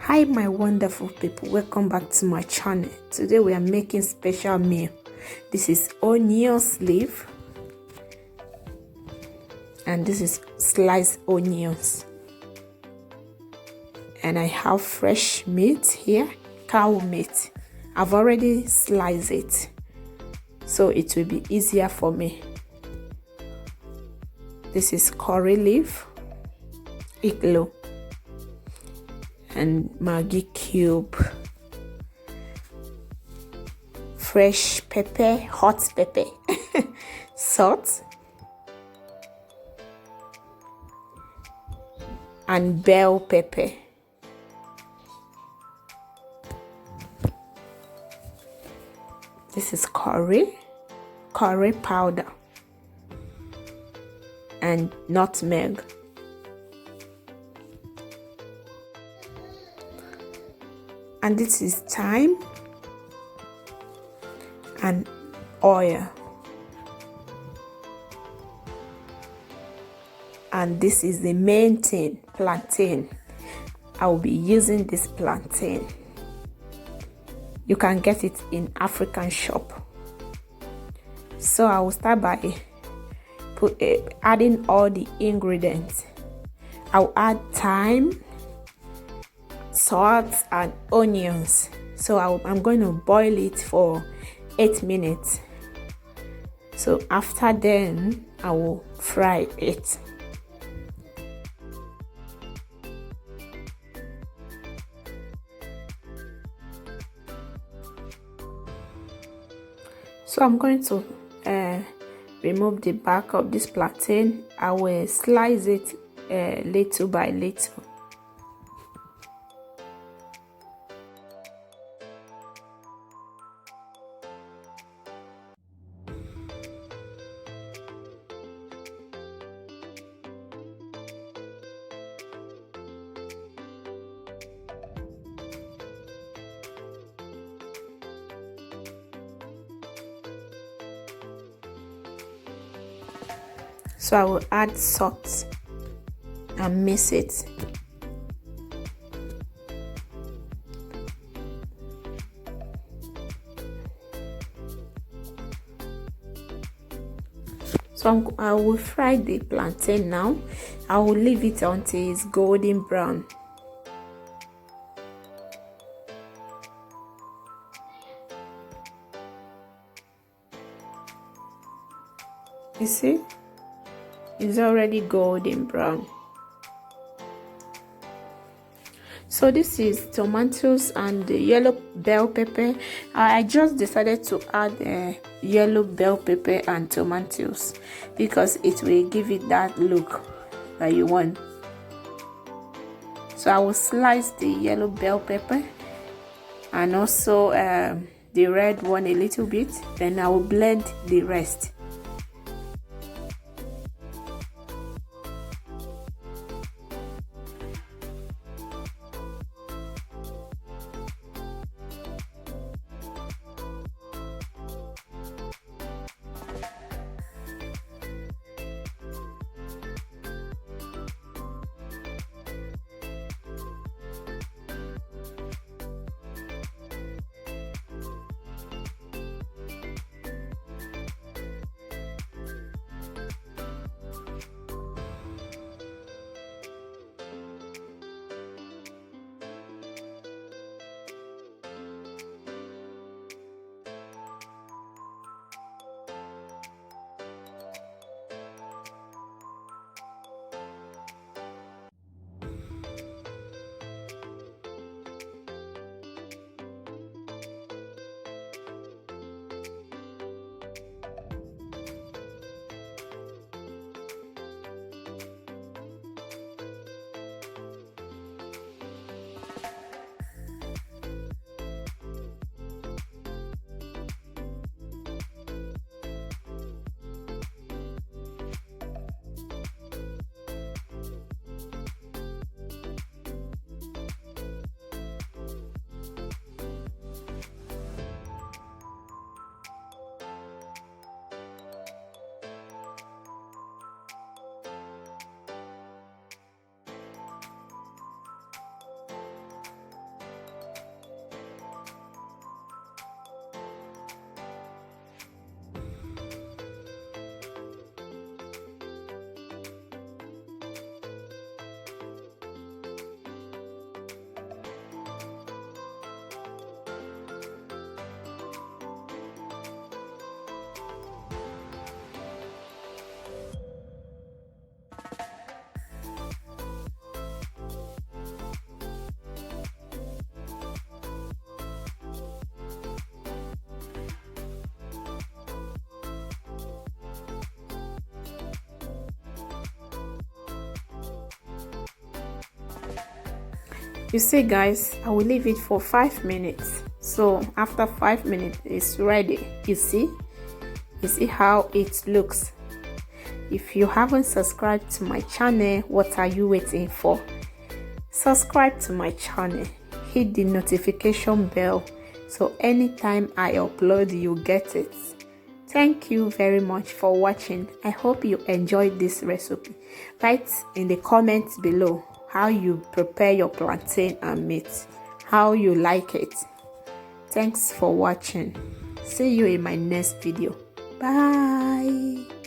Hi my wonderful people, welcome back to my channel. Today we are making special meal. This is onion leaf and this is sliced onions, and I have fresh meat here, cow meat. I've already sliced it so it will be easier for me. This is curry leaf, iglo, and Maggie cube, fresh pepper, hot pepper, salt, and bell pepper. This is curry powder, and nutmeg. And this is thyme and oil. And this is the main thing, plantain. I will be using this plantain. You can get it in African shop. So I will start by adding all the ingredients. I'll add thyme, salt, and onions. So I'm going to boil it for 8 minutes. So after then I will fry it. So I'm going to remove the back of this plantain. I will slice it little by little. So I will add salt and mix it. So I will fry the plantain now. I will leave it until it's golden brown. You see? It's already golden brown. So this is tomatoes and the yellow bell pepper. I just decided to add yellow bell pepper and tomatoes because it will give it that look that you want. So I will slice the yellow bell pepper and also the red one a little bit. Then I will blend the rest. You see guys, I will leave it for 5 minutes. So after 5 minutes it's ready. You see how it looks. If you haven't subscribed to my channel, what are you waiting for? Subscribe to my channel, hit the notification bell so anytime I upload you get it. Thank you very much for watching. I hope you enjoyed this recipe. Write in the comments below how you prepare your plantain and meat, how you like it. Thanks for watching. See you in my next video. Bye.